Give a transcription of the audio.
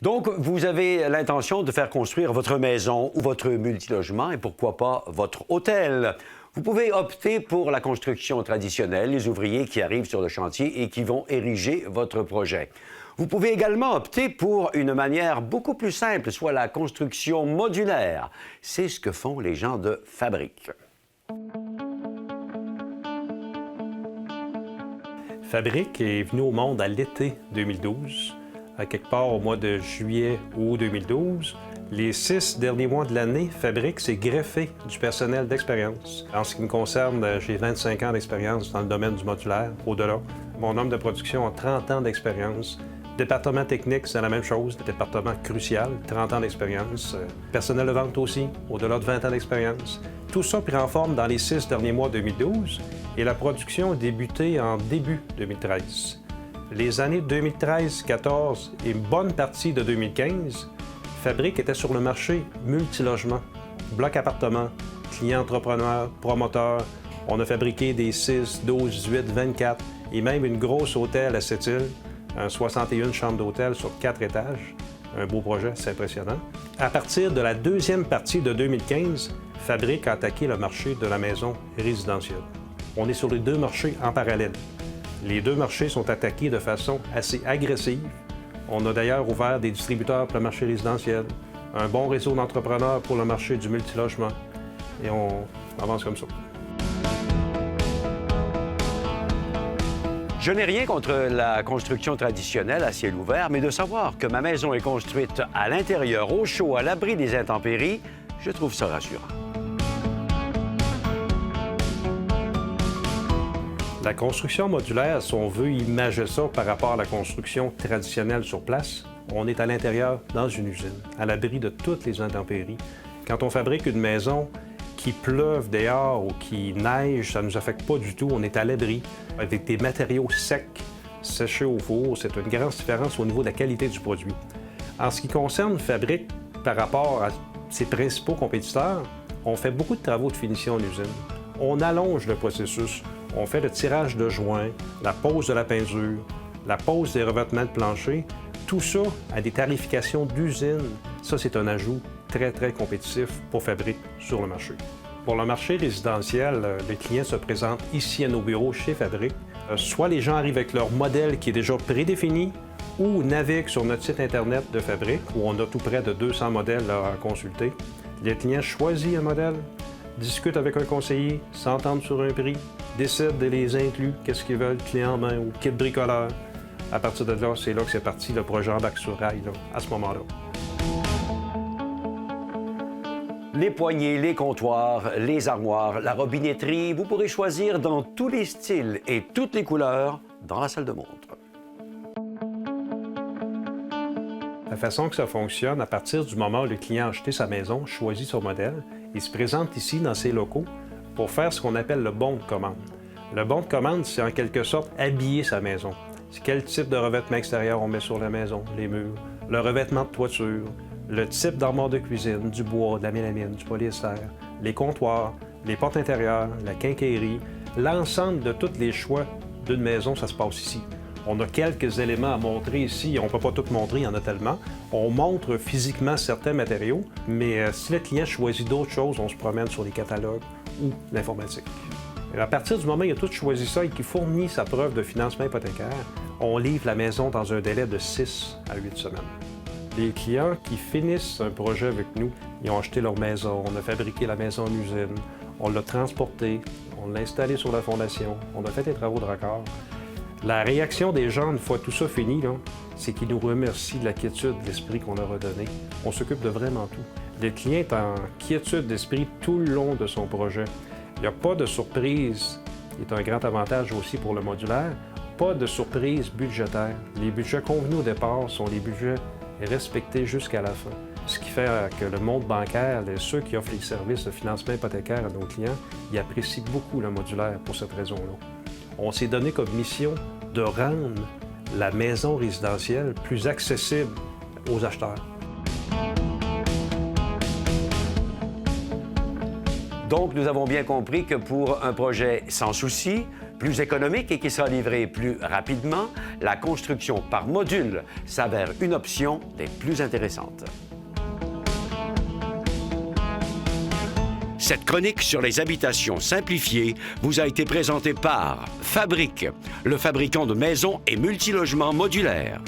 Donc, vous avez l'intention de faire construire votre maison ou votre multilogement et pourquoi pas votre hôtel. Vous pouvez opter pour la construction traditionnelle, les ouvriers qui arrivent sur le chantier et qui vont ériger votre projet. Vous pouvez également opter pour une manière beaucoup plus simple, soit la construction modulaire. C'est ce que font les gens de Fabrique. Fabrique est venu au monde à l'été 2012. À quelque part au mois de juillet ou 2012. Les 6 derniers mois de l'année, Fabrique s'est greffé du personnel d'expérience. En ce qui me concerne, j'ai 25 ans d'expérience dans le domaine du modulaire, au-delà. Mon homme de production a 30 ans d'expérience. Département technique, c'est la même chose, département crucial, 30 ans d'expérience. Personnel de vente aussi, au-delà de 20 ans d'expérience. Tout ça prend forme dans les 6 derniers mois 2012 et la production a débuté en début 2013. Les années 2013-14 et une bonne partie de 2015, Fabrique était sur le marché multilogement, bloc appartement, clients entrepreneurs, promoteurs. On a fabriqué des 6, 12, 18, 24 et même une grosse hôtel à Sept-Îles, un 61 chambres d'hôtel sur 4 étages. Un beau projet, c'est impressionnant. À partir de la deuxième partie de 2015, Fabrique a attaqué le marché de la maison résidentielle. On est sur les deux marchés en parallèle. Les deux marchés sont attaqués de façon assez agressive. On a d'ailleurs ouvert des distributeurs pour le marché résidentiel, un bon réseau d'entrepreneurs pour le marché du multilogement. Et on avance comme ça. Je n'ai rien contre la construction traditionnelle à ciel ouvert, mais de savoir que ma maison est construite à l'intérieur, au chaud, à l'abri des intempéries, je trouve ça rassurant. La construction modulaire, si on veut imager ça par rapport à la construction traditionnelle sur place, on est à l'intérieur dans une usine, à l'abri de toutes les intempéries. Quand on fabrique une maison, qu'il pleuve dehors ou qu'il neige, ça ne nous affecte pas du tout. On est à l'abri, avec des matériaux secs, séchés au four. C'est une grande différence au niveau de la qualité du produit. En ce qui concerne Fabrique, par rapport à ses principaux compétiteurs, on fait beaucoup de travaux de finition en usine. On allonge le processus. On fait le tirage de joints, la pose de la peinture, la pose des revêtements de plancher. Tout ça à des tarifications d'usine. Ça, c'est un ajout très, très compétitif pour Fabrique sur le marché. Pour le marché résidentiel, les clients se présentent ici à nos bureaux chez Fabrique. Soit les gens arrivent avec leur modèle qui est déjà prédéfini ou naviguent sur notre site Internet de Fabrique où on a tout près de 200 modèles à consulter. Les clients choisissent un modèle, discutent avec un conseiller, s'entendent sur un prix, décident de les inclure, qu'est-ce qu'ils veulent, clé en main ou kit bricoleur. À partir de là, c'est là que c'est parti, le projet embarque sur rail, là, à ce moment-là. Les poignées, les comptoirs, les armoires, la robinetterie, vous pourrez choisir dans tous les styles et toutes les couleurs dans la salle de montre. La façon que ça fonctionne, à partir du moment où le client a acheté sa maison, choisit son modèle, il se présente ici dans ses locaux pour faire ce qu'on appelle le bon de commande. Le bon de commande, c'est en quelque sorte habiller sa maison. C'est quel type de revêtement extérieur on met sur la maison, les murs, le revêtement de toiture, le type d'armoire de cuisine, du bois, de la mélamine, du polyester, les comptoirs, les portes intérieures, la quincaillerie, l'ensemble de tous les choix d'une maison, ça se passe ici. On a quelques éléments à montrer ici, on ne peut pas tout montrer, il y en a tellement. On montre physiquement certains matériaux, mais si le client choisit d'autres choses, on se promène sur les catalogues ou l'informatique. À partir du moment où il a tout choisi ça et qu'il fournit sa preuve de financement hypothécaire, on livre la maison dans un délai de 6 à 8 semaines. Les clients qui finissent un projet avec nous, ils ont acheté leur maison, on a fabriqué la maison en usine, on l'a transportée, on l'a installée sur la fondation, on a fait des travaux de raccord. La réaction des gens, une fois tout ça fini, c'est qu'ils nous remercient de la quiétude d'esprit qu'on leur a donnée. On s'occupe de vraiment tout. Le client est en quiétude d'esprit tout le long de son projet. Il n'y a pas de surprise, qui est un grand avantage aussi pour le modulaire, pas de surprise budgétaire. Les budgets convenus au départ sont les budgets respectés jusqu'à la fin. Ce qui fait que le monde bancaire, ceux qui offrent les services de financement hypothécaire à nos clients, ils apprécient beaucoup le modulaire pour cette raison-là. On s'est donné comme mission de rendre la maison résidentielle plus accessible aux acheteurs. Donc, nous avons bien compris que pour un projet sans souci, plus économique et qui sera livré plus rapidement, la construction par module s'avère une option des plus intéressantes. Cette chronique sur les habitations simplifiées vous a été présentée par Fabrique, le fabricant de maisons et multilogements modulaires.